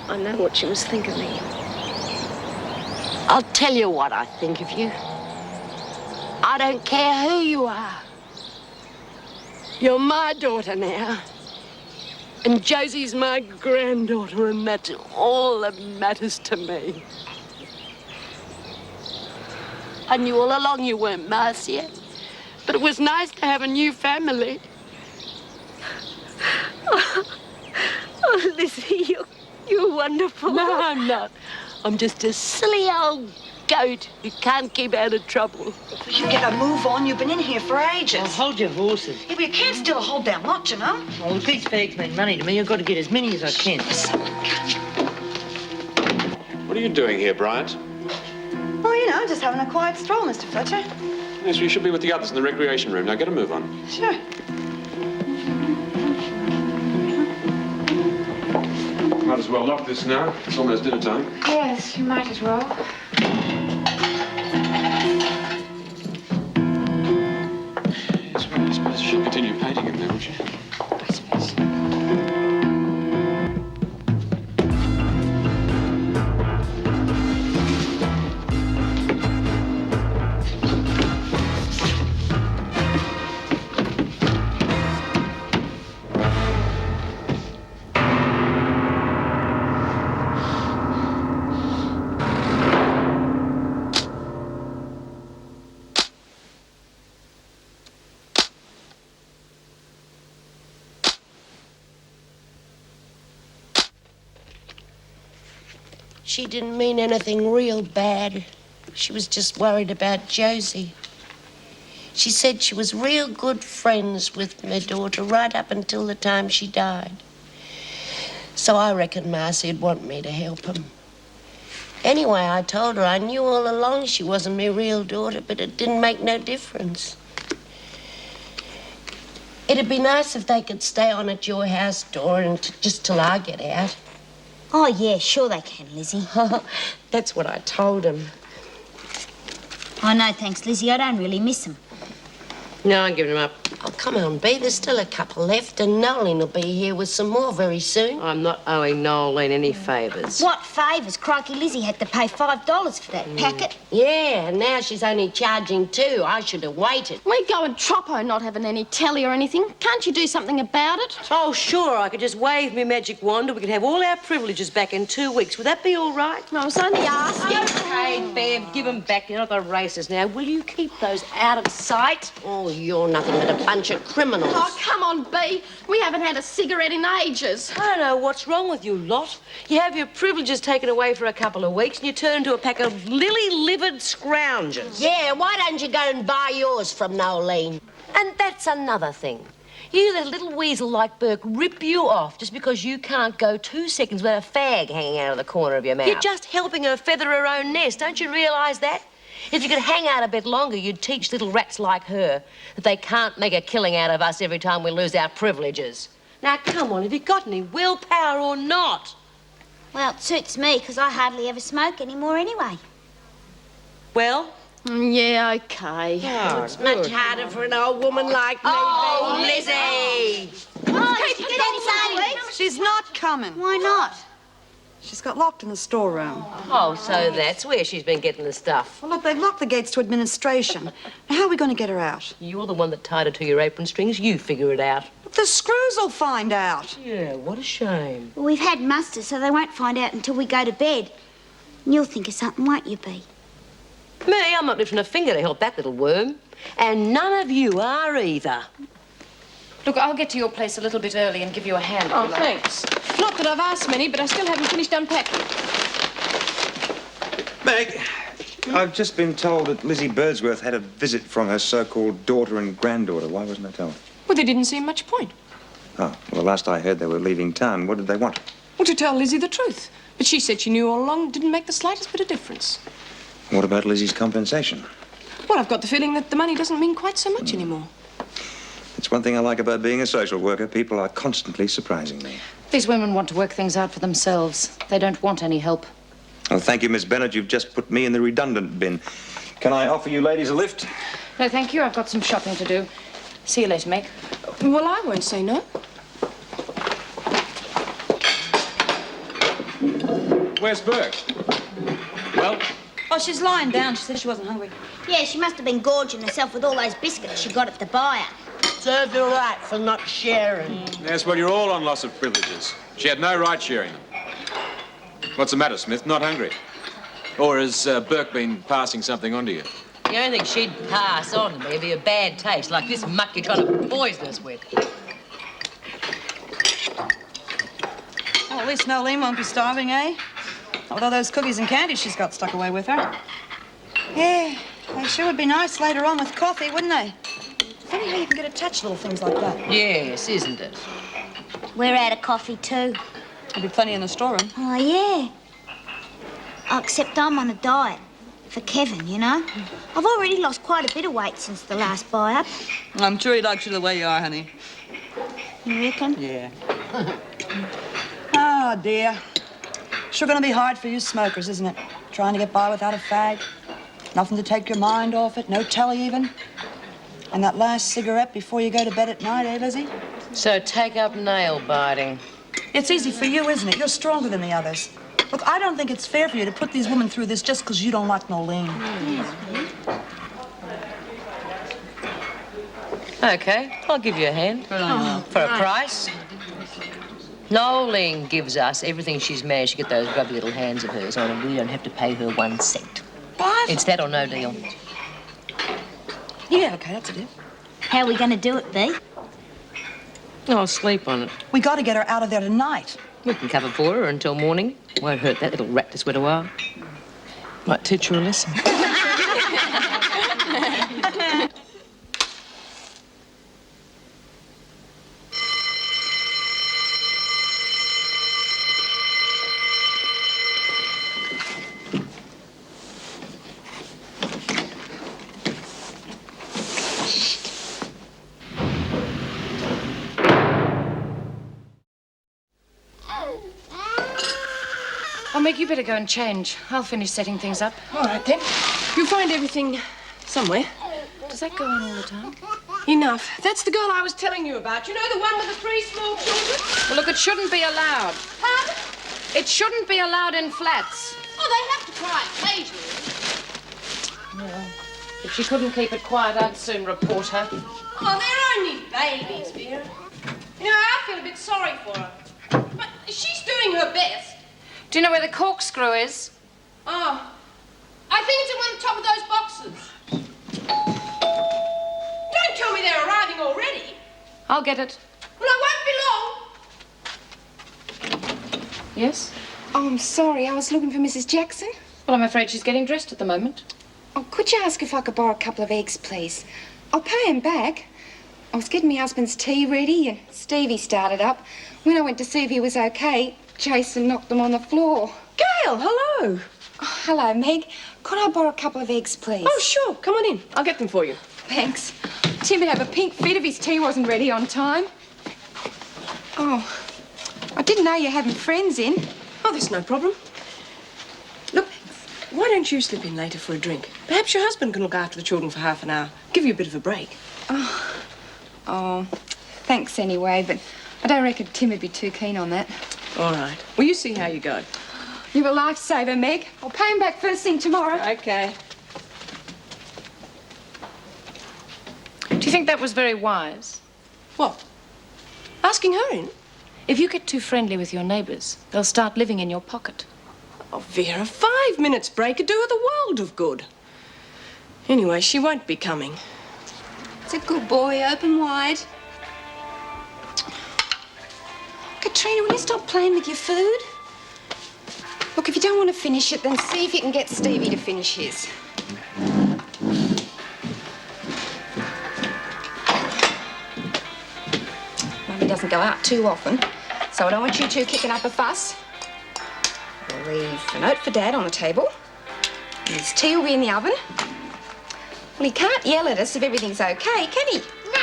I know what you must think of me. I'll tell you what I think of you. I don't care who you are. You're my daughter now. And Josie's my granddaughter, and that's all that matters to me. I knew all along you weren't Marcia, but it was nice to have a new family. Oh, Lizzie, you're wonderful. No, I'm not. I'm just a silly old goat who can't keep out of trouble. You get a move on. You've been in here for ages. Oh, hold your horses. Yeah, but you can't still hold that lot, you know. Well, if these fags mean money to me, I've got to get as many as I can. What are you doing here, Bryant? Oh, you know, just having a quiet stroll, Mr. Fletcher. Yes, you should be with the others in the recreation room. Now get a move on. Sure. Might as well lock this now. It's almost dinner time. Yes, you might as well. Yes, well, I suppose you should continue painting him then, wouldn't you? I suppose. She didn't mean anything real bad. She was just worried about Josie. She said she was real good friends with my daughter right up until the time she died. So I reckon Marcy'd want me to help him. Anyway, I told her I knew all along she wasn't my real daughter, but it didn't make no difference. It'd be nice if they could stay on at your house door and just till I get out. Oh, yeah, sure they can, Lizzie. That's what I told him. Oh, no, thanks, Lizzie. I don't really miss them. No, I'm giving him up. Oh, come on, Bea. There's still a couple left, and Noeline will be here with some more very soon. I'm not owing Noeline any favours. What favours? Crikey, Lizzie had to pay $5 for that packet. Yeah, and now she's only charging $2. I should have waited. We go and Troppo not having any telly or anything. Can't you do something about it? Oh, sure, I could just wave my magic wand and we could have all our privileges back in 2 weeks. Would that be all right? I was only asking. Okay, Bev, give them back. You're not the racist now. Will you keep those out of sight? Oh, you're nothing but a bunch of criminals. Oh, come on, Bea. We haven't had a cigarette in ages. I don't know what's wrong with you lot. You have your privileges taken away for a couple of weeks and you turn into a pack of lily-livered scroungers. Yeah, why don't you go and buy yours from Noeline? And that's another thing. You let a little weasel like Burke rip you off just because you can't go 2 seconds without a fag hanging out of the corner of your mouth. You're just helping her feather her own nest. Don't you realise that? If you could hang out a bit longer, you'd teach little rats like her that they can't make a killing out of us every time we lose our privileges. Now, come on, have you got any willpower or not? Well, it suits me, because I hardly ever smoke anymore anyway. Well? Yeah, OK. Oh, it's much harder for an old woman like me. Oh, Lizzie! She's not coming. Why not? She's got locked in the storeroom. Oh, so that's where she's been getting the stuff. Well, look, they've locked the gates to administration. Now, how are we going to get her out? You're the one that tied her to your apron strings. You figure it out. The screws will find out. Yeah, what a shame. Well, we've had muster, so they won't find out until we go to bed. And you'll think of something, won't you, Bea? Me, I'm not lifting a finger to help that little worm. And none of you are either. Look, I'll get to your place a little bit early and give you a hand. Oh, thanks. Not that I've asked many, but I still haven't finished unpacking. Meg, I've just been told that Lizzie Birdsworth had a visit from her so-called daughter and granddaughter. Why wasn't I told? Well, there didn't seem much point. Oh, well, last I heard they were leaving town. What did they want? Well, to tell Lizzie the truth. But she said she knew all along it didn't make the slightest bit of difference. What about Lizzie's compensation? Well, I've got the feeling that the money doesn't mean quite so much anymore. It's one thing I like about being a social worker. People are constantly surprising me. These women want to work things out for themselves. They don't want any help. Oh, thank you, Miss Bennett. You've just put me in the redundant bin. Can I offer you ladies a lift? No, thank you. I've got some shopping to do. See you later, Meg. Well, I won't say no. Where's Burke? Well, Oh, she's lying down. She said she wasn't hungry. Yeah, she must have been gorging herself with all those biscuits she got at the buyer. Served her right for not sharing. yes, well, you're all on loss of privileges. She had no right sharing them. What's the matter, Smith? Not hungry? Or has Burke been passing something on to you? The only thing she'd pass on to me would be a bad taste, like this muck you're trying to poison us with. Well, at least Nolene won't be starving, eh? Not with all those cookies and candy she's got stuck away with her. Yeah, they sure would be nice later on with coffee, wouldn't they? Funny how you can get attached to little things like that. Yes, isn't it? We're out of coffee too. There'll be plenty in the storeroom. Oh, yeah. Oh, except I'm on a diet. For Kevin, you know. I've already lost quite a bit of weight since the last buy-up. I'm sure he likes you the way you are, honey. You reckon? Yeah. Oh, dear. Sure gonna be hard for you smokers, isn't it? Trying to get by without a fag. Nothing to take your mind off it, no telly even. And that last cigarette before you go to bed at night, eh, Lizzie? So take up nail biting. It's easy for you, isn't it? You're stronger than the others. Look, I don't think it's fair for you to put these women through this just because you don't like Nolene. Okay, I'll give you a hand. For a price. Nolene gives us everything she's managed to get those grubby little hands of hers on, and we don't have to pay her 1 cent. What? It's that or no deal. Yeah, okay, that's a deal. How are we going to do it, Bea? I'll sleep on it. We got to get her out of there tonight. We can cover for her until morning. Won't hurt that little rat to sweat a while. Might teach her a lesson. Oh, Meg, you better go and change. I'll finish setting things up. All right, then. You'll find everything somewhere. Does that go on all the time? Enough. That's the girl I was telling you about. You know, the one with the 3 small children? Well, look, it shouldn't be allowed. Pardon? It shouldn't be allowed in flats. Oh, they have to cry occasionally. If she couldn't keep it quiet, I'd soon report her. Oh, they're only babies, Vera. You know, I feel a bit sorry for her. But she's doing her best. Do you know where the corkscrew is? Oh, I think it's in one of the top of those boxes. Don't tell me they're arriving already. I'll get it. Well, I won't be long. Yes? Oh, I'm sorry. I was looking for Mrs. Jackson. Well, I'm afraid she's getting dressed at the moment. Oh, could you ask if I could borrow a couple of eggs, please? I'll pay him back. I was getting my husband's tea ready and Stevie started up. When I went to see if he was okay, Jason knocked them on the floor. Gail, hello. Oh, hello, Meg. Could I borrow a couple of eggs, please? Oh, sure. Come on in. I'll get them for you. Thanks. Tim would have a pink fit if his tea wasn't ready on time. Oh, I didn't know you having friends in. Oh, that's no problem. Look, why don't you slip in later for a drink? Perhaps your husband can look after the children for half an hour. Give you a bit of a break. Oh, thanks anyway, but I don't reckon Tim would be too keen on that. All right. Well, you see how you go. You're a lifesaver, Meg. I'll pay him back first thing tomorrow. Okay. Do you think that was very wise? What? Asking her in? If you get too friendly with your neighbours, they'll start living in your pocket. Oh, Vera, 5 minutes break would do her the world of good. Anyway, she won't be coming. It's a good boy. Open wide. Katrina, will you stop playing with your food? Look, if you don't want to finish it, then see if you can get Stevie to finish his. Mummy doesn't go out too often, so I don't want you two kicking up a fuss. We'll leave a note for Dad on the table. His tea will be in the oven. Well, he can't yell at us if everything's okay, can he? No!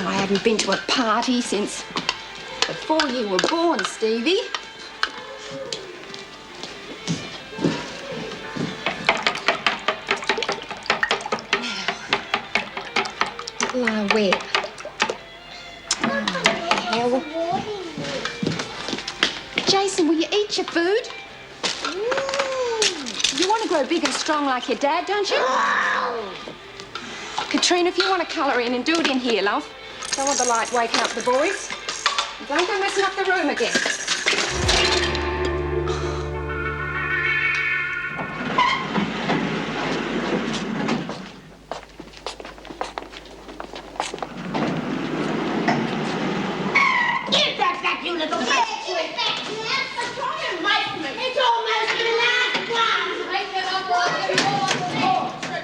I haven't been to a party since before you were born, Stevie. Now, lie where? eat your food. You want to grow big and strong like your dad, don't you? Katrina, if you want to colour in and do it in here, love. Don't want the light waking up the boys. And don't go messing up the room again. Give that back, you little bitch! Give it back now. I'm trying to wait for me. It's almost the last one. Make it up like you want to.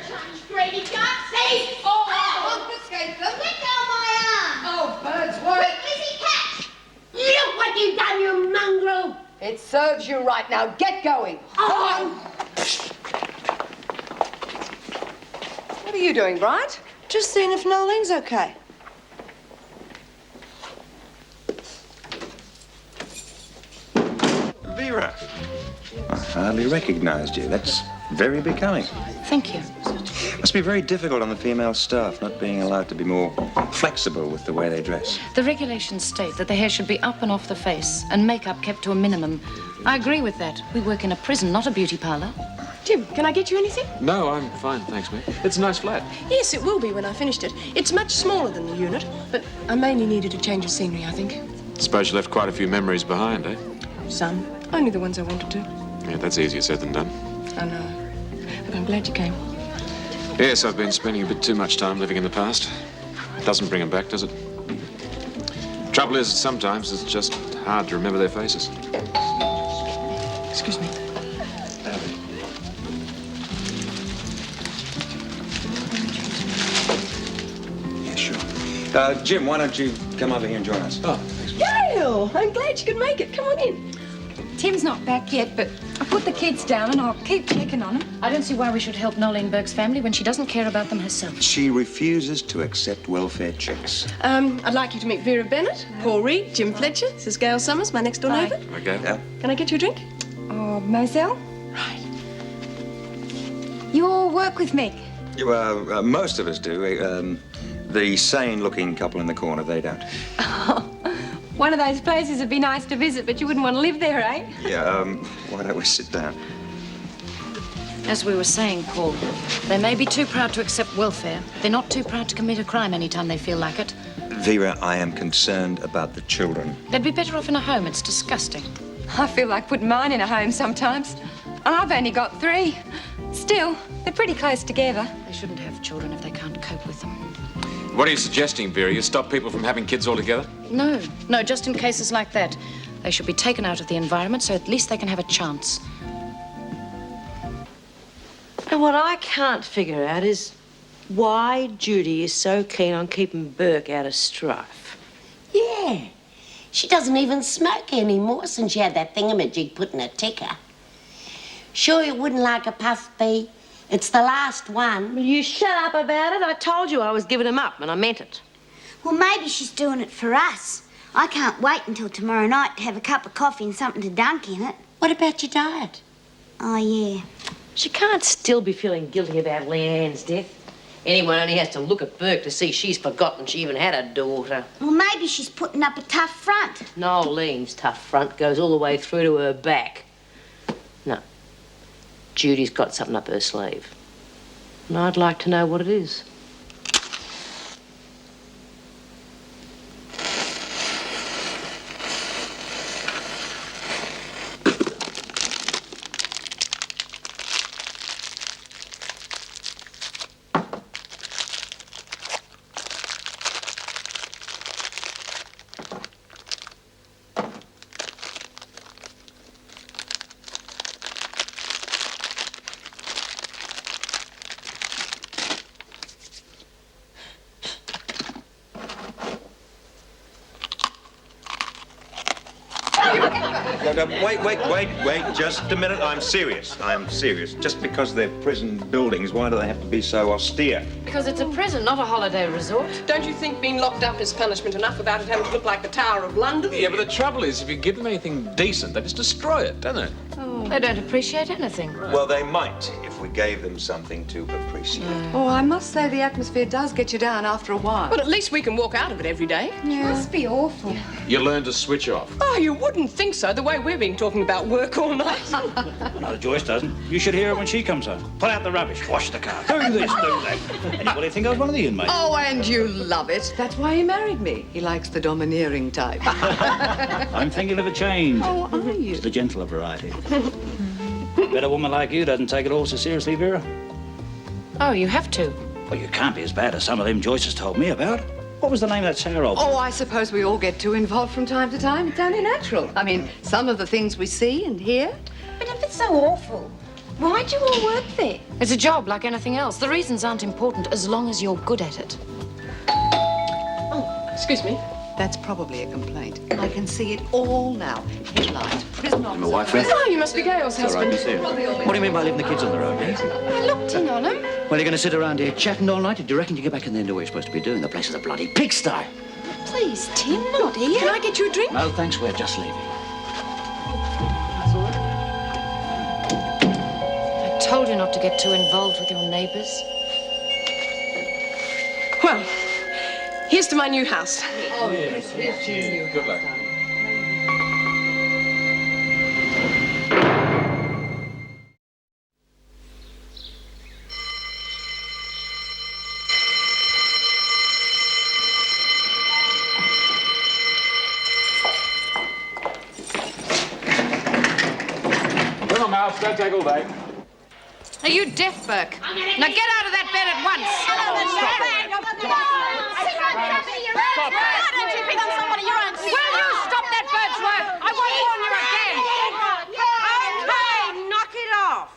Greedy guts, see? Confiscate them. Let go of my arm. Oh, birds, what? Quick, Lizzie, catch! Look what you've done, you mongrel! It serves you right now. Get going. Oh! What are you doing, Bryant? Just seeing if Nolene's okay. Vera, I hardly recognised you. That's very becoming. Thank you. Must be very difficult on the female staff not being allowed to be more flexible with the way they dress. The regulations state that the hair should be up and off the face and makeup kept to a minimum. I agree with that. We work in a prison, not a beauty parlour. Jim, can I get you anything? No, I'm fine, thanks, mate. It's a nice flat. Yes, it will be when I finished it. It's much smaller than the unit, but I mainly needed a change of scenery, I think. Suppose you left quite a few memories behind, eh? Some. Only the ones I wanted to. Yeah, that's easier said than done. I know. But I'm glad you came. Yes, I've been spending a bit too much time living in the past. Doesn't bring them back, does it? Trouble is, sometimes it's just hard to remember their faces. Excuse me. Yeah, sure. Jim, why don't you come over here and join us? Oh, Gail! I'm glad you could make it. Come on in. Tim's not back yet, but I put the kids down and I'll keep checking on them. I don't see why we should help Nolene Burke's family when she doesn't care about them herself. She refuses to accept welfare checks. I'd like you to meet Vera Bennett, Paul Reed, Jim Fletcher. This is Gail Summers, my next door Hi. neighbour. okay. Yeah? Can I get you a drink? Oh, Moselle, Right. you all work with Meg. Most of us do. The sane-looking couple in the corner, they don't. One of those places would be nice to visit, but you wouldn't want to live there, eh? Yeah, why don't we sit down? As we were saying, Paul, they may be too proud to accept welfare. They're not too proud to commit a crime anytime they feel like it. Vera, I am concerned about the children. They'd be better off in a home. It's disgusting. I feel like putting mine in a home sometimes. And I've only got 3. Still, they're pretty close together. They shouldn't have children if they can't cope with them. What are you suggesting, Vera? You stop people from having kids altogether? No, just in cases like that. They should be taken out of the environment so at least they can have a chance. And what I can't figure out is why Judy is so keen on keeping Burke out of strife. Yeah. She doesn't even smoke anymore since she had that thingamajig put in her ticker. Sure you wouldn't like a puff, Bee? It's the last one. Will you shut up about it? I told you I was giving him up, and I meant it. Well, maybe she's doing it for us. I can't wait until tomorrow night to have a cup of coffee and something to dunk in it. What about your diet? Oh, yeah. She can't still be feeling guilty about Leanne's death. Anyone only has to look at Burke to see she's forgotten she even had a daughter. Well, maybe she's putting up a tough front. Nolene's tough front goes all the way through to her back. No. Judy's got something up her sleeve. And I'd like to know what it is. Wait, just a minute. I'm serious. Just because they're prison buildings, why do they have to be so austere? Because it's a prison, not a holiday resort. Don't you think being locked up is punishment enough without it having to look like the Tower of London? Yeah, but the trouble is, if you give them anything decent, they just destroy it, don't they? They don't appreciate anything. Well, they might if we gave them something to appreciate. Oh, I must say the atmosphere does get you down after a while. But at least we can walk out of it every day. Yeah. Must be awful. You learn to switch off. Oh, you wouldn't think so, the way why we're being talking about work all night. No, Joyce doesn't. You should hear her when she comes home. Put out the rubbish, wash the car, do this, do that. Anybody think I was one of the inmates? Oh, and you love it. That's why he married me. He likes the domineering type. I'm thinking of a change. Oh, are you? It's the gentler variety. Bet a woman like you doesn't take it all so seriously, Vera. Oh, you have to. Well, you can't be as bad as some of them Joyce has told me about. What was the name of that Sarah old... Oh, I suppose we all get too involved from time to time. It's only natural. I mean, some of the things we see and hear. But if it's so awful, why'd you all work there? It's a job like anything else. The reasons aren't important as long as you're good at it. Oh, excuse me. That's probably a complaint. I can see it all now. Headlines, prison officer... My wife, Beth? Oh, you must be Gail's husband. What do you mean by leaving the kids on the road, yeah? I looked in on him. Well, you're going to sit around here chatting all night? Do you reckon you get back in there and do what you're supposed to be doing? The place is a bloody pigsty. Please, Tim, not here. Can I get you a drink? No, thanks, we're just leaving. I told you not to get too involved with your neighbours. Well, here's to my new house. Oh, yes. Good luck. Come on, Mouse, don't take all day. Are you deaf, Burke? Now get out of that bed at once. Why don't you pick on somebody your own sex? Will you stop that bird's work? I won't warn you again. Okay, knock it off.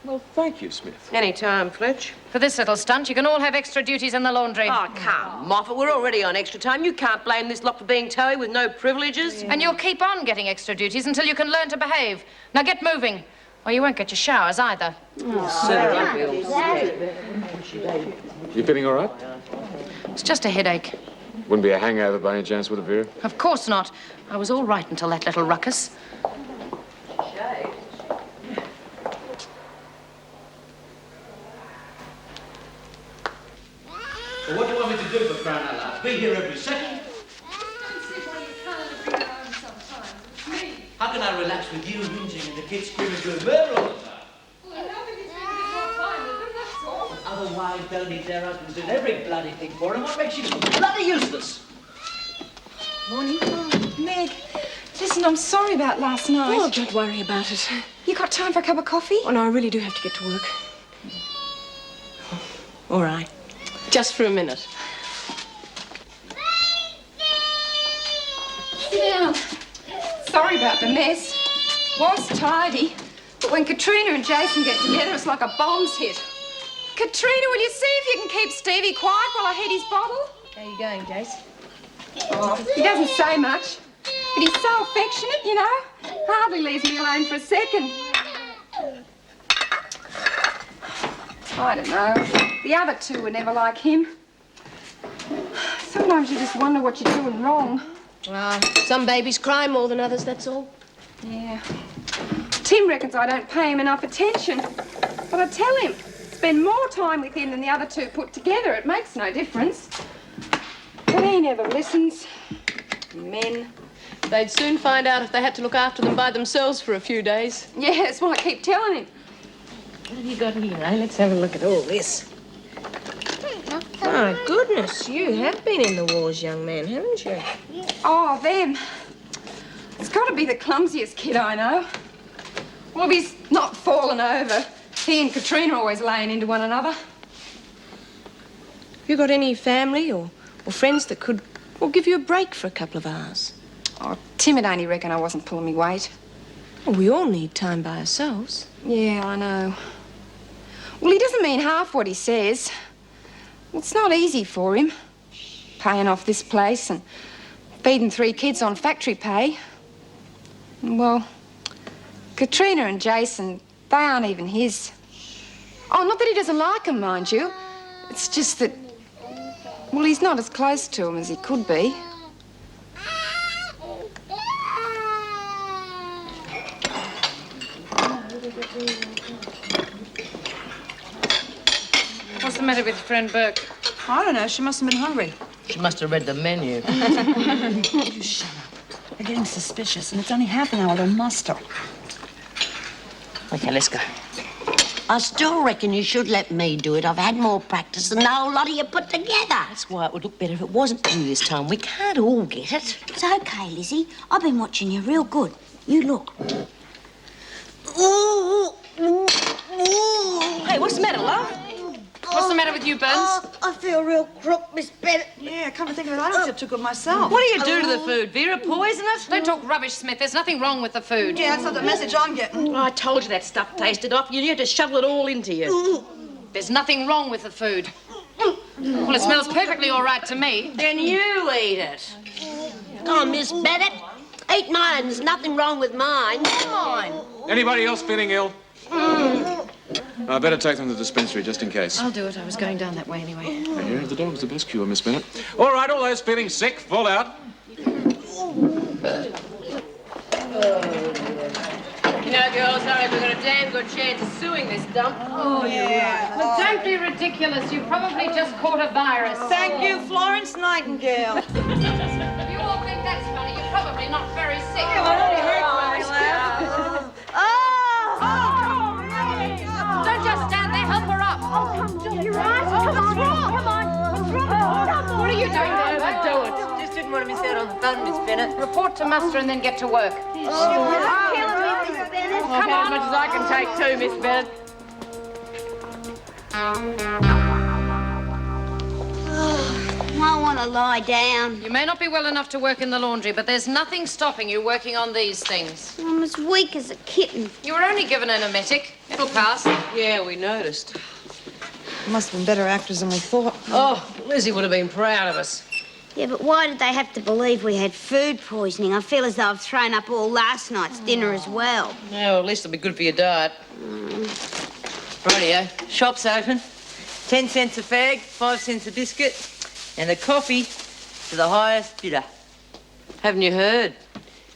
Well, thank you, Smith. Any time, Fletch. For this little stunt, you can all have extra duties in the laundry. Oh, come, Moffat, we're already on extra time. You can't blame this lot for being toey with no privileges. And you'll keep on getting extra duties until you can learn to behave. Now get moving, or you won't get your showers either. You feeling all right? It's just a headache. Wouldn't be a hangover by any chance, would it, Vera? Of course not. I was all right until that little ruckus. Well, what do you want me to do for crying out loud? Be here every second? How can I relax with you whinging and the kids screaming through the mirror all the time? Otherwise, they'll need their husbands doing every bloody thing for them. What makes you bloody useless? Morning. Meg, listen, I'm sorry about last night. Oh, don't worry about it. You got time for a cup of coffee? Oh, no, I really do have to get to work. All right. Just for a minute. Sit down. Sorry about the mess. Was tidy, but when Katrina and Jason get together, it's like a bomb's hit. Katrina, will you see if you can keep Stevie quiet while I heat his bottle? How you going, Jace? Oh, he doesn't say much, but he's so affectionate, you know. Hardly leaves me alone for a second. I don't know. The other two were never like him. Sometimes you just wonder what you're doing wrong. Well, some babies cry more than others, that's all. Yeah. Tim reckons I don't pay him enough attention. But I tell him, spend more time with him than the other two put together. It makes no difference. But he never listens. Men. They'd soon find out if they had to look after them by themselves for a few days. Yeah, that's what I keep telling him. What have you got here, eh? Let's have a look at all this. My goodness, you have been in the wars, young man, haven't you? Oh, them. It's got to be the clumsiest kid I know. Well, if he's not fallen over, he and Katrina are always laying into one another. You got any family or friends that could give you a break for a couple of hours? Oh, Tim would only reckon I wasn't pulling me weight. Well, we all need time by ourselves. Yeah, I know. Well, he doesn't mean half what he says. Well, it's not easy for him, paying off this place and feeding 3 kids on factory pay. Well, Katrina and Jason, they aren't even his. Oh, not that he doesn't like them, mind you. It's just that, well, he's not as close to them as he could be. What's the matter with friend Burke? I don't know. She must have been hungry. She must have read the menu. You shut up. They're getting suspicious, and it's only half an hour to muster. Okay, let's go. I still reckon you should let me do it. I've had more practice than the whole lot of you put together. That's why it would look better if it wasn't you this time. We can't all get it. It's okay, Lizzie. I've been watching you real good. You look. Hey, what's the matter, love? What's the matter with you, Burns? Oh, I feel real crook, Miss Bennett. Yeah, come to think of it, I don't feel too good myself. What do you do to the food, Vera? Poison it? Don't talk rubbish, Smith. There's nothing wrong with the food. Yeah, that's not the message I'm getting. Oh, I told you that stuff tasted off. You had to shovel it all into you. There's nothing wrong with the food. Well, it smells perfectly all right to me. Then you eat it. Oh, Miss Bennett, eat mine. There's nothing wrong with mine. Mine. Anybody else feeling ill? I better take them to the dispensary just in case. I'll do it. I was going down that way anyway. The hair of the dog's the best cure, Miss Bennett. All right, all those feeling sick, fall out. You know, girls, I we've got a damn good chance of suing this dump. Oh, yeah. But don't be ridiculous. You probably just caught a virus. Thank you, Florence Nightingale. If you all think that's funny, you're probably not very sick. Yeah, well, it hurts when we laugh. Don't just stand there. Help her up. You're right. What's wrong? Come on. What's wrong? What are you doing there? Don't do it. Just didn't want to miss out on the fun, Miss Bennett. Report to muster and then get to work. Killing me, Miss Bennett. Come on. As much as I can take too, Miss Bennett. I want to lie down. You may not be well enough to work in the laundry, but there's nothing stopping you working on these things. I'm as weak as a kitten. You were only given an emetic. It'll pass. Yeah, we noticed. Must have been better actors than we thought. Oh, Lizzie would have been proud of us. Yeah, but why did they have to believe we had food poisoning? I feel as though I've thrown up all last night's dinner as well. Yeah, well, at least it'll be good for your diet. Rightio. Shop's open. 10 cents a fag, 5 cents a biscuit, and the coffee to the highest bidder. Haven't you heard?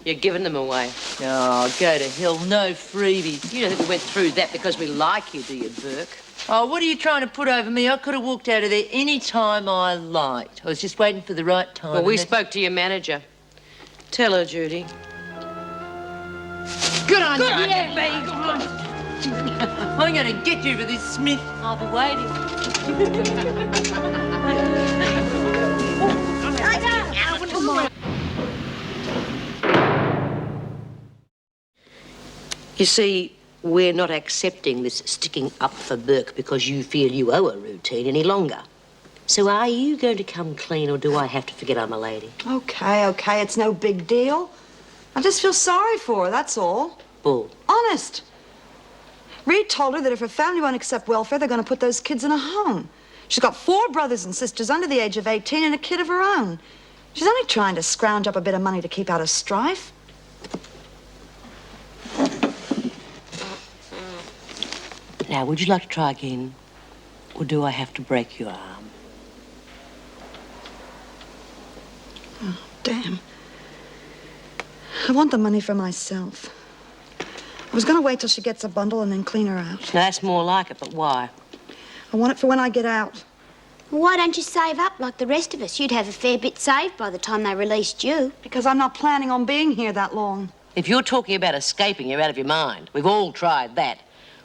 You're giving them away. Oh, go to hell. No freebies. You don't think we went through that because we like you, do you, Burke? Oh, what are you trying to put over me? I could have walked out of there any time I liked. I was just waiting for the right time. Well, we spoke to your manager. Tell her, Judy. Good on you. Yeah, baby. Go on. I'm going to get you for this, Smith. I'll be waiting. You see, we're not accepting this sticking up for Burke because you feel you owe a routine any longer. So are you going to come clean, or do I have to forget I'm a lady? Okay, it's no big deal. I just feel sorry for her, that's all. Bull. Honest. Reed told her that if her family won't accept welfare, they're going to put those kids in a home. She's got 4 brothers and sisters under the age of 18 and a kid of her own. She's only trying to scrounge up a bit of money to keep out of strife. Now, would you like to try again, or do I have to break your arm? Oh, damn. I want the money for myself. I was going to wait till she gets a bundle and then clean her out. Now, that's more like it, but why? I want it for when I get out. Well, why don't you save up like the rest of us? You'd have a fair bit saved by the time they released you. Because I'm not planning on being here that long. If you're talking about escaping, you're out of your mind. We've all tried that.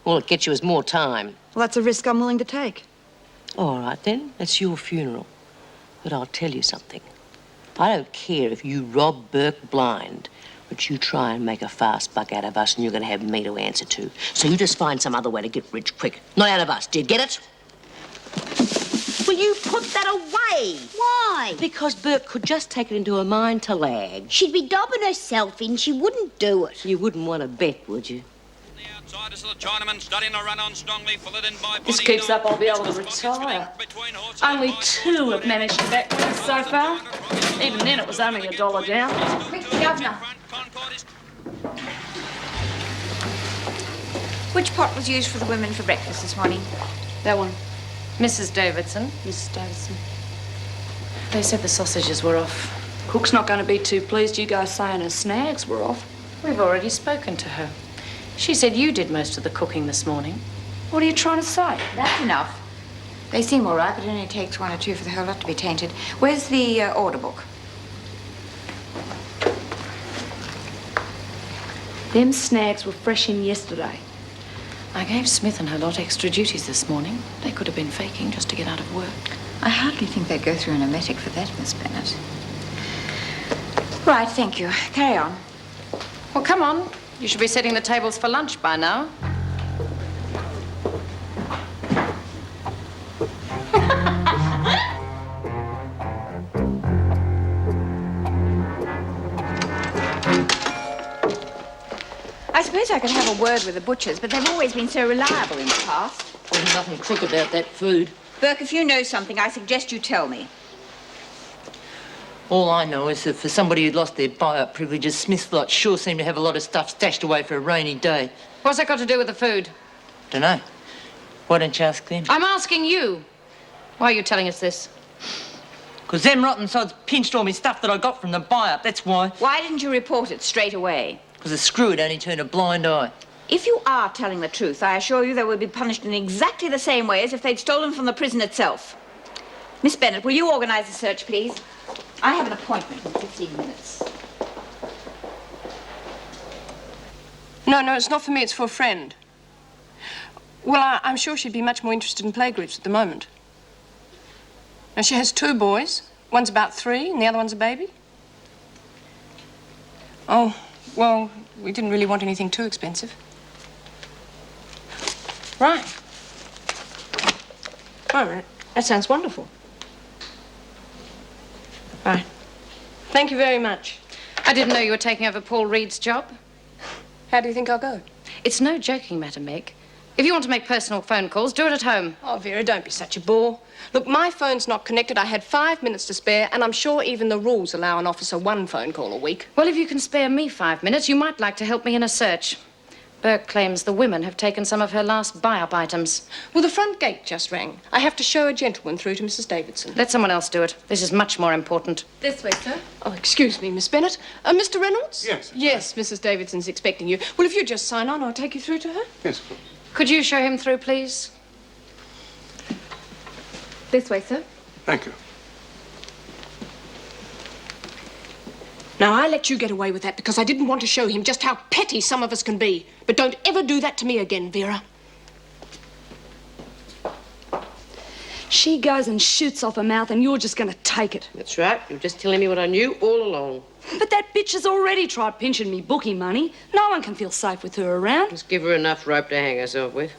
All it gets you is more time. Well, that's a risk I'm willing to take. All right, then. That's your funeral. But I'll tell you something. I don't care if you rob Burke blind, but you try and make a fast buck out of us, and you're going to have me to answer to. So you just find some other way to get rich quick. Not out of us. Do you get it? Will you put that away? Why? Because Burke could just take it into her mind to lag. She'd be dobbing herself in. She wouldn't do it. You wouldn't want to bet, would you? Outsiders of the Chinaman studying a run on strongly, followed in by This keeps up, I'll be able to retire. Only 2 have managed to back me so far. Even then, it was only $1 down. Quick, Governor. Which pot was used for the women for breakfast this morning? That one. Mrs. Davidson. Mrs. Davidson. They said the sausages were off. Cook's not going to be too pleased you guys saying her snags were off. We've already spoken to her. She said you did most of the cooking this morning. What are you trying to say? That's enough. They seem all right, but it only takes 1 or 2 for the whole lot to be tainted. Where's the order book? Them snags were fresh in yesterday. I gave Smith and her lot extra duties this morning. They could have been faking just to get out of work. I hardly think they'd go through an emetic for that, Miss Bennett. Right, thank you. Carry on. Well, come on. You should be setting the tables for lunch by now. I suppose I could have a word with the butchers, but they've always been so reliable in the past. There's nothing crook about that food. Burke, if you know something, I suggest you tell me. All I know is that for somebody who'd lost their buy-up privileges, Smith's lot sure seem to have a lot of stuff stashed away for a rainy day. What's that got to do with the food? Dunno. Why don't you ask them? I'm asking you. Why are you telling us this? 'Cause them rotten sods pinched all my stuff that I got from the buy-up, that's why. Why didn't you report it straight away? 'Cause the screw had only turned a blind eye. If you are telling the truth, I assure you they will be punished in exactly the same way as if they'd stolen from the prison itself. Miss Bennett, will you organise the search, please? I have an appointment in 15 minutes. No, it's not for me. It's for a friend. Well, I'm sure she'd be much more interested in playgroups at the moment. Now, she has 2 boys. One's about 3 and the other one's a baby. Oh, well, we didn't really want anything too expensive. Right. Oh, that sounds wonderful. Right. Thank you very much. I didn't know you were taking over Paul Reed's job. How do you think I'll go? It's no joking matter, Meg. If you want to make personal phone calls, do it at home. Oh, Vera, don't be such a bore. Look, my phone's not connected. I had 5 minutes to spare, and I'm sure even the rules allow an officer 1 phone call a week. Well, if you can spare me 5 minutes, you might like to help me in a search. Burke claims the women have taken some of her last buy-up items. Well, the front gate just rang. I have to show a gentleman through to Mrs. Davidson. Let someone else do it. This is much more important. This way, sir. Oh, excuse me, Miss Bennett. Mr. Reynolds? Yes. Yes, Mrs. Davidson's expecting you. Well, if you just sign on, I'll take you through to her. Yes, of course. Could you show him through, please? This way, sir. Thank you. Now, I let you get away with that because I didn't want to show him just how petty some of us can be. But don't ever do that to me again, Vera. She goes and shoots off her mouth and you're just going to take it. That's right. You're just telling me what I knew all along. But that bitch has already tried pinching me bookie money. No one can feel safe with her around. Just give her enough rope to hang herself with.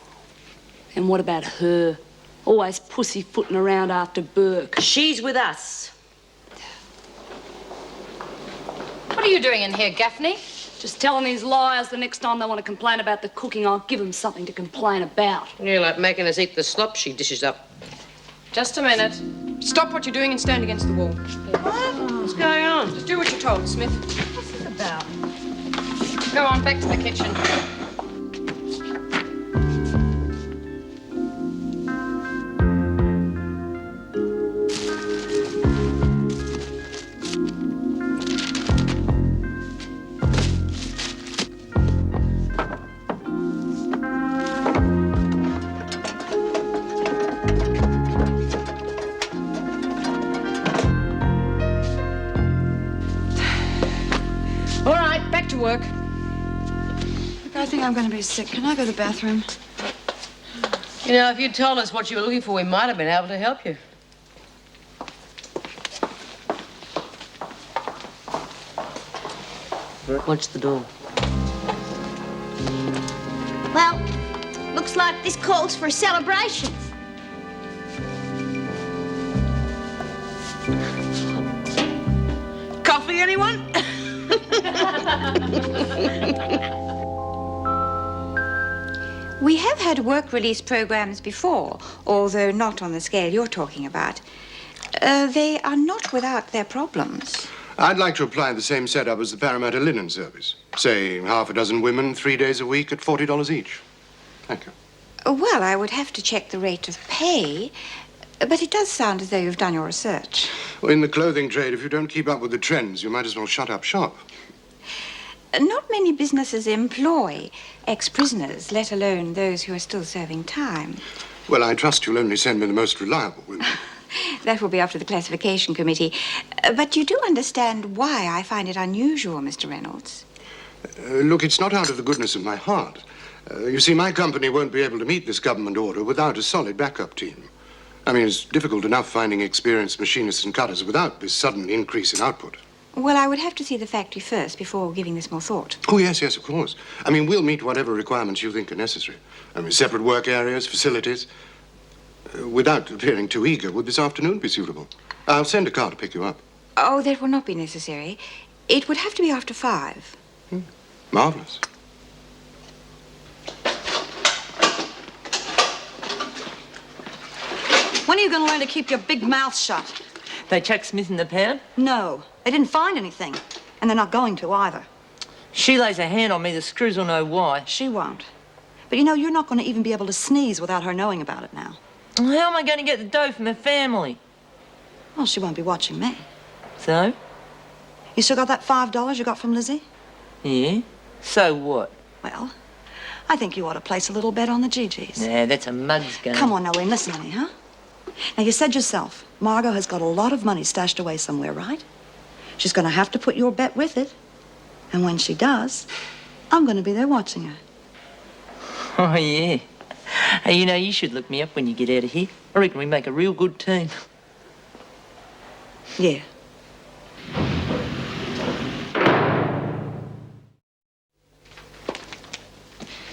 And what about her? Always pussyfooting around after Burke. She's with us. What are you doing in here, Gaffney? Just telling these liars the next time they want to complain about the cooking, I'll give them something to complain about. You're like making us eat the slop she dishes up. Just a minute. Stop what you're doing and stand against the wall. What's going on? Just do what you're told, Smith. What's this about? Go on, back to the kitchen. All right, back to work. Look, I think I'm going to be sick. Can I go to the bathroom? You know, if you'd told us what you were looking for, we might have been able to help you. Watch the door. Well, looks like this calls for a celebration. Coffee, anyone? We have had work release programs before, although not on the scale you're talking about. They are not without their problems. I'd like to apply the same setup as the Parramatta Linen Service. Say, half a dozen women, 3 days a week at $40 each. Thank you. Well, I would have to check the rate of pay, but it does sound as though you've done your research. Well, in the clothing trade, if you don't keep up with the trends, you might as well shut up shop. Not many businesses employ ex-prisoners, let alone those who are still serving time. Well, I trust you'll only send me the most reliable women. That will be up to the classification committee. But you do understand why I find it unusual, Mr. Reynolds. Look, it's not out of the goodness of my heart. You see, my company won't be able to meet this government order without a solid backup team. I mean, it's difficult enough finding experienced machinists and cutters without this sudden increase in output. Well, I would have to see the factory first before giving this more thought. Oh, yes, of course. I mean, we'll meet whatever requirements you think are necessary. I mean, separate work areas, facilities. Without appearing too eager, would this afternoon be suitable? I'll send a car to pick you up. Oh, that will not be necessary. It would have to be after 5. Marvelous. When are you going to learn to keep your big mouth shut? They chuck Smith in the pound? No, they didn't find anything. And they're not going to either. She lays a hand on me, the screws will know why. She won't. But you know, you're not going to even be able to sneeze without her knowing about it now. Well, how am I going to get the dough from her family? Well, she won't be watching me. So? You still got that $5 you got from Lizzie? Yeah? So what? Well, I think you ought to place a little bet on the Gigi's. Nah, that's a mug's game. Come on, Nolene, listen to me, huh? Now, you said yourself, Margot has got a lot of money stashed away somewhere, right? She's going to have to put your bet with it. And when she does, I'm going to be there watching her. Oh, yeah. Hey, you know, you should look me up when you get out of here. I reckon we make a real good team. Yeah.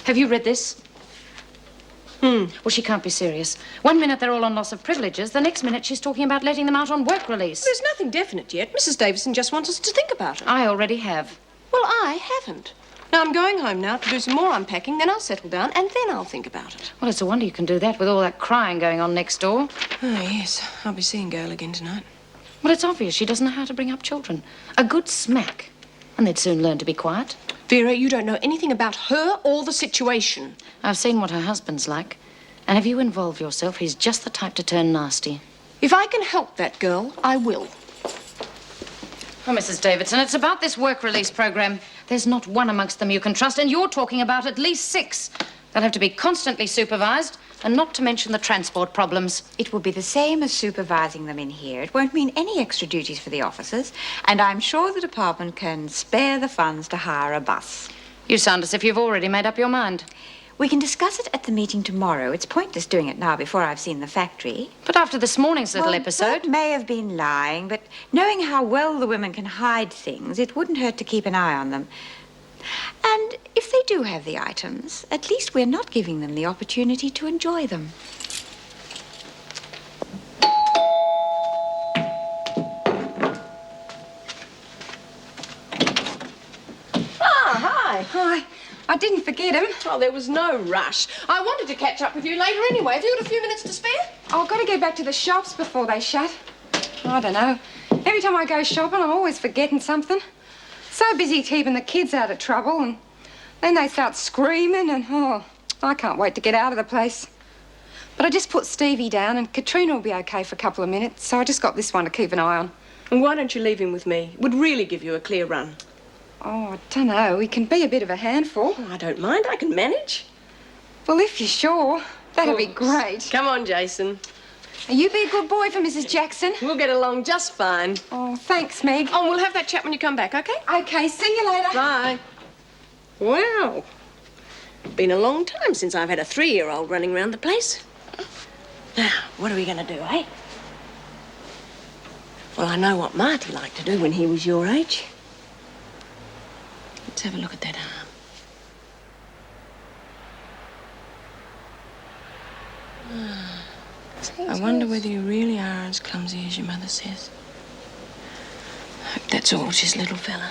Have you read this? Well, she can't be serious. One minute they're all on loss of privileges, the next minute she's talking about letting them out on work release. There's nothing definite yet. Mrs. Davison just wants us to think about it. I already have. Well, I haven't. Now, I'm going home now to do some more unpacking, then I'll settle down, and then I'll think about it. Well, it's a wonder you can do that with all that crying going on next door. Oh, yes. I'll be seeing Gail again tonight. Well, it's obvious she doesn't know how to bring up children. A good smack, and they'd soon learn to be quiet. Vera, you don't know anything about her or the situation. I've seen what her husband's like. And if you involve yourself, he's just the type to turn nasty. If I can help that girl, I will. Oh, Mrs. Davidson, it's about this work release program. There's not one amongst them you can trust, and you're talking about at least 6. They'll have to be constantly supervised, and not to mention the transport problems. It will be the same as supervising them in here. It won't mean any extra duties for the officers, and I'm sure the department can spare the funds to hire a bus. You sound as if you've already made up your mind. We can discuss it at the meeting tomorrow. It's pointless doing it now before I've seen the factory. But after this morning's little episode... Bert may have been lying, but knowing how well the women can hide things, it wouldn't hurt to keep an eye on them. And if they do have the items, at least we're not giving them the opportunity to enjoy them. Hi. Hi. I didn't forget him. Oh, there was no rush. I wanted to catch up with you later anyway. Have you got a few minutes to spare? I've got to get back to the shops before they shut. I don't know. Every time I go shopping, I'm always forgetting something. So busy keeping the kids out of trouble, and then they start screaming, and I can't wait to get out of the place. But I just put Stevie down, and Katrina will be okay for a couple of minutes, so I just got this one to keep an eye on. And why don't you leave him with me? It would really give you a clear run. Oh, I don't know. He can be a bit of a handful. Oh, I don't mind. I can manage. Well, if you're sure, that'd be great. Come on, Jason. You be a good boy for Mrs. Jackson. We'll get along just fine. Oh, thanks, Meg. Oh, we'll have that chat when you come back, okay? Okay, see you later. Bye. Wow. Been a long time since I've had a 3-year-old running around the place. Now, what are we going to do, eh? Well, I know what Marty liked to do when he was your age. Let's have a look at that arm. I wonder whether you really are as clumsy as your mother says. Hope that's all, she's little fella.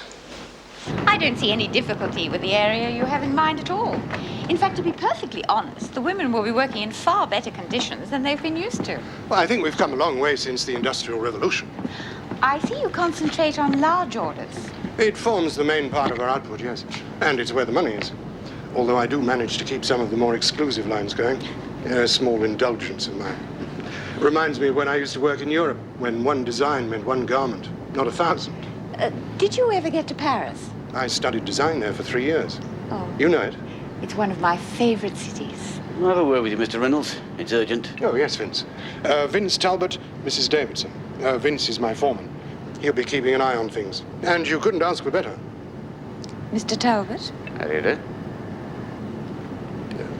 I don't see any difficulty with the area you have in mind at all. In fact, to be perfectly honest, the women will be working in far better conditions than they've been used to. Well, I think we've come a long way since the Industrial Revolution. I see you concentrate on large orders. It forms the main part of our output, yes. And it's where the money is. Although I do manage to keep some of the more exclusive lines going. A small indulgence of mine. Reminds me of when I used to work in Europe, when one design meant one garment, not 1,000. Did you ever get to Paris? I studied design there for 3 years. Oh. You know it. It's one of my favorite cities. I'll have a word with you, Mr. Reynolds. It's urgent. Oh, yes, Vince. Vince Talbot, Mrs. Davidson. Vince is my foreman. He'll be keeping an eye on things. And you couldn't ask for better. Mr. Talbot? How do you do?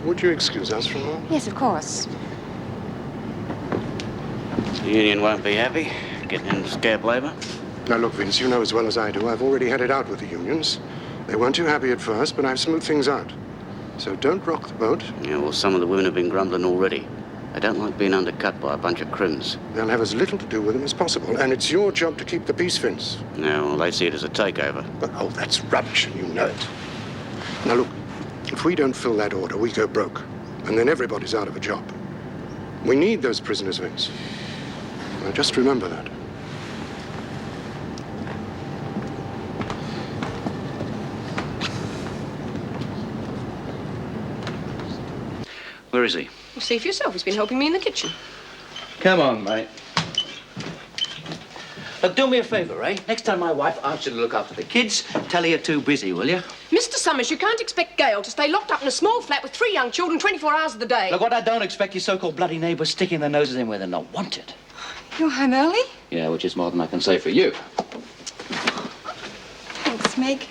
Would you excuse us for a moment? Yes, of course. The union won't be happy getting into scab labour. Now, look, Vince, you know as well as I do, I've already had it out with the unions. They weren't too happy at first, but I've smoothed things out. So don't rock the boat. Yeah, well, some of the women have been grumbling already. They don't like being undercut by a bunch of crims. They'll have as little to do with them as possible, and it's your job to keep the peace, Vince. No, well, they see it as a takeover. But, oh, that's rubbish, and you know it. Now, look, if we don't fill that order, we go broke, and then everybody's out of a job. We need those prisoners, Vince. Now, just remember that. Where is he? Well, see for yourself. He's been helping me in the kitchen. Come on, mate. Look, do me a favour, eh? Next time my wife asks you to look after the kids, tell her you're too busy, will you? Mr. Summers, you can't expect Gail to stay locked up in a small flat with 3 young children 24 hours of the day. Look, what I don't expect your so-called bloody neighbours sticking their noses in where they're not wanted. You're home early? Yeah, which is more than I can say for you. Thanks, Meg.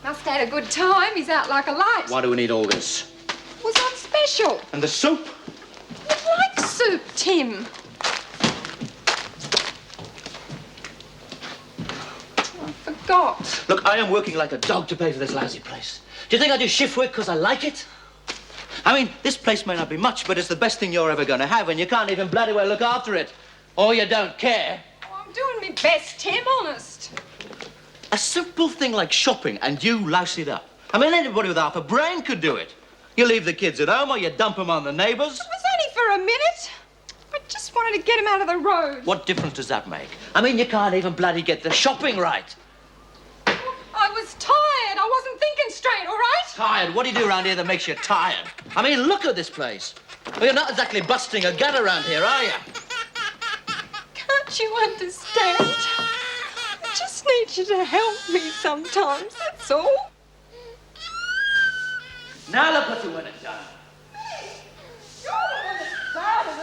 Must have had a good time. He's out like a light. Why do we need all this? Was on special. And the soup? You like soup, Tim. I forgot. Look, I am working like a dog to pay for this lousy place. Do you think I do shift work because I like it? I mean, this place may not be much, but it's the best thing you're ever going to have, and you can't even bloody well look after it. Or you don't care. Oh, I'm doing my best, Tim, honest. A simple thing like shopping, and you louse it up. I mean, anybody with half a brain could do it. You leave the kids at home, or you dump them on the neighbours. It was only for a minute. I just wanted to get him out of the road. What difference does that make? I mean, you can't even bloody get the shopping right. I was tired. I wasn't thinking straight, all right? Tired? What do you do around here that makes you tired? I mean, look at this place. Well, you're not exactly busting a gut around here, are you? Can't you understand? I just need you to help me sometimes, that's all. Now look what you went and done.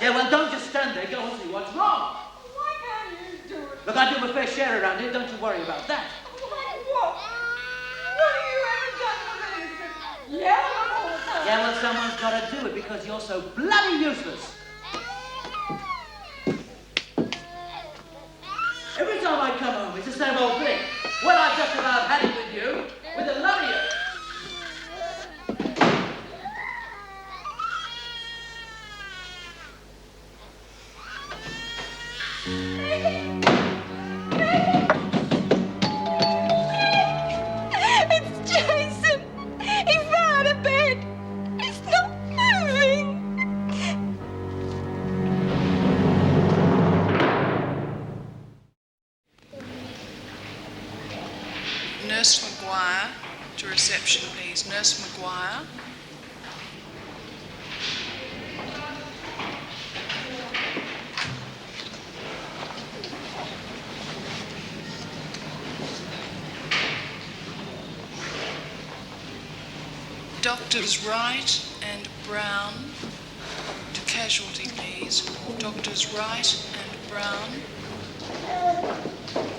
Yeah, well, don't just stand there. Go and see what's wrong. Why can't you do it? Look, I do my fair share around here. Don't you worry about that. What? What have you ever done for me? Just yell all the time. Yeah, well, someone's got to do it because you're so bloody useless. Every time I come home, it's the same old thing. Well, I've just about had it with you, with the lot of you. It's Jason. He fell out of bed. He's not moving. Nurse Maguire to reception, please. Nurse Maguire. Doctors Wright and Brown to casualty, please. Doctors Wright and Brown.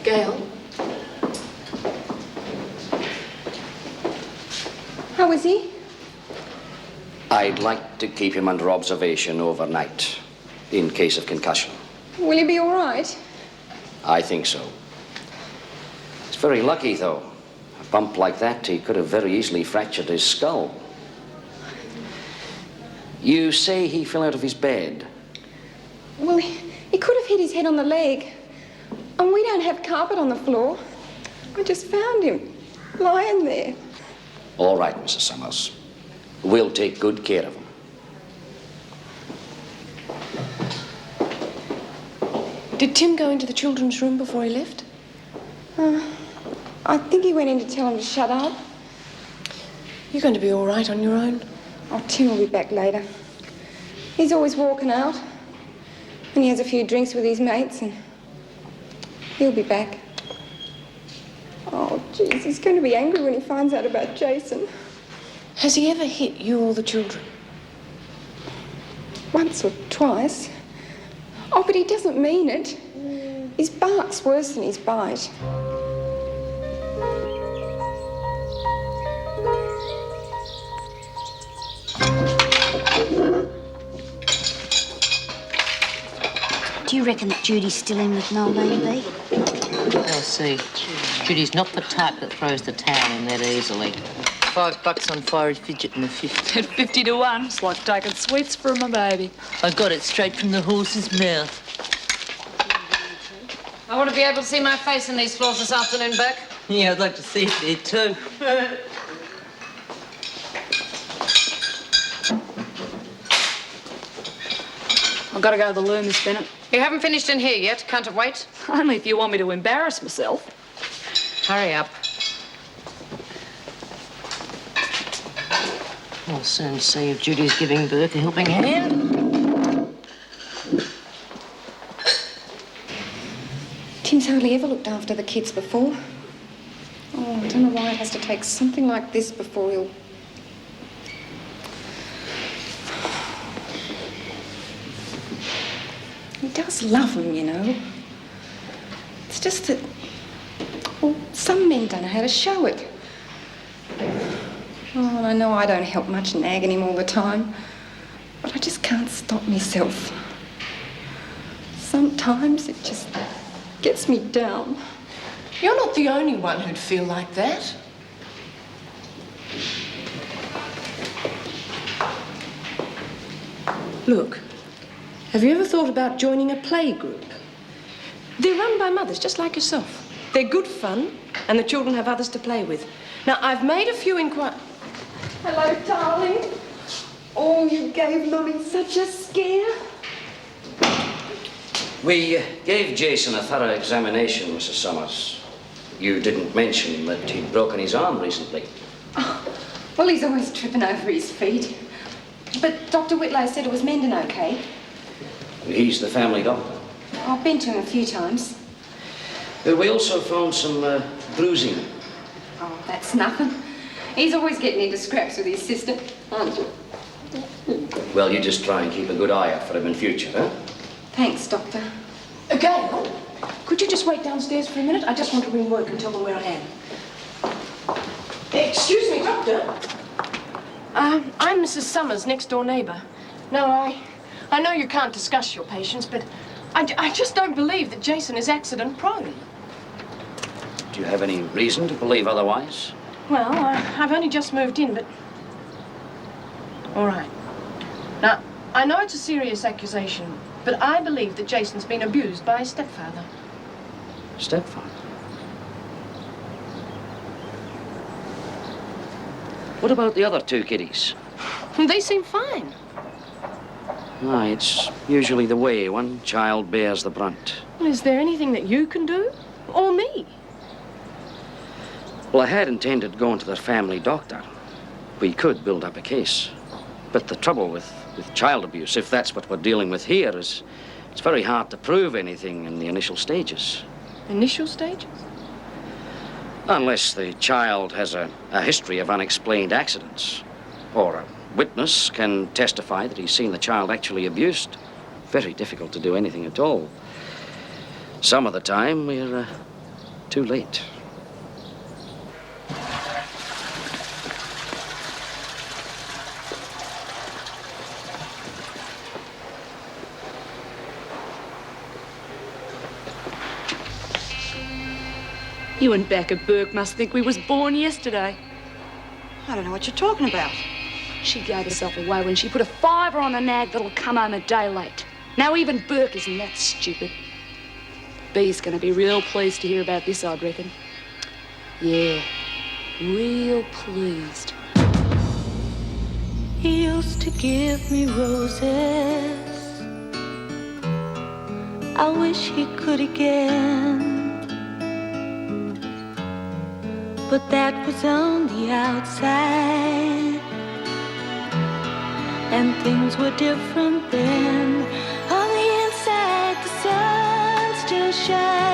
Gail? How is he? I'd like to keep him under observation overnight, in case of concussion. Will he be all right? I think so. It's very lucky, though. A bump like that, he could have very easily fractured his skull. You say he fell out of his bed? Well, he could have hit his head on the leg. And we don't have carpet on the floor. I just found him, lying there. All right, Mrs. Summers. We'll take good care of him. Did Tim go into the children's room before he left? I think he went in to tell him to shut up. You're going to be all right on your own. Oh, Tim will be back later. He's always walking out. And he has a few drinks with his mates and he'll be back. Oh, jeez, he's going to be angry when he finds out about Jason. Has he ever hit you or the children? Once or twice. Oh, but he doesn't mean it. His bark's worse than his bite. Do you reckon that Judy's still in with Nolene, B? I'll see. Judy's not the type that throws the towel in that easily. $5 on fiery fidget and a 50. At 50 to 1, it's like taking sweets from a baby. I got it straight from the horse's mouth. I want to be able to see my face in these floors this afternoon, Burke. Yeah, I'd like to see it there too. I've got to go to the loo, Miss Bennett. You haven't finished in here yet, can't it wait? Only if you want me to embarrass myself. Hurry up. We'll soon see if Judy's giving Burke a helping hand. Tim's hardly ever looked after the kids before. Oh, I don't know why it has to take something like this before he'll... He does love them, you know. It's just that, well, some men don't know how to show it. Oh, and I know I don't help much nagging him all the time, but I just can't stop myself. Sometimes it just gets me down. You're not the only one who'd feel like that. Look, have you ever thought about joining a play group? They're run by mothers, just like yourself. They're good fun, and the children have others to play with. Now, I've made a few inquiries. Hello, darling. Oh, you gave Mummy such a scare. We gave Jason a thorough examination, Mrs. Summers. You didn't mention that he'd broken his arm recently. Oh, well, he's always tripping over his feet. But Dr. Whitlow said it was mending okay. He's the family doctor. I've been to him a few times. We also found some bruising. Oh, that's nothing. He's always getting into scraps with his sister, aren't you? Well, you just try and keep a good eye out for him in future, huh? Thanks, Doctor. Gail, could you just wait downstairs for a minute? I just want to ring work and tell them where I am. Excuse me, Doctor. I'm Mrs. Summers, next-door neighbour. Now, I know you can't discuss your patients, but I just don't believe that Jason is accident-prone. Do you have any reason to believe otherwise? Well, I've only just moved in, but... All right. Now, I know it's a serious accusation, but I believe that Jason's been abused by his stepfather. Stepfather? What about the other two kiddies? They seem fine. Ah, it's usually the way. One child bears the brunt. Well, is there anything that you can do? Or me? Well, I had intended going to the family doctor. We could build up a case. But the trouble with child abuse, if that's what we're dealing with here, is it's very hard to prove anything in the initial stages. Initial stages? Unless the child has a history of unexplained accidents. Or a witness can testify that he's seen the child actually abused. Very difficult to do anything at all. Some of the time, we're too late. You and Becca Burke must think we was born yesterday. I don't know what you're talking about. She gave herself away when she put a fiver on a nag that'll come home a day late. Now even Burke isn't that stupid. Bee's gonna be real pleased to hear about this, I'd reckon. Yeah, real pleased. He used to give me roses. I wish he could again. But that was on the outside, and things were different then. On the inside, the sun still shines.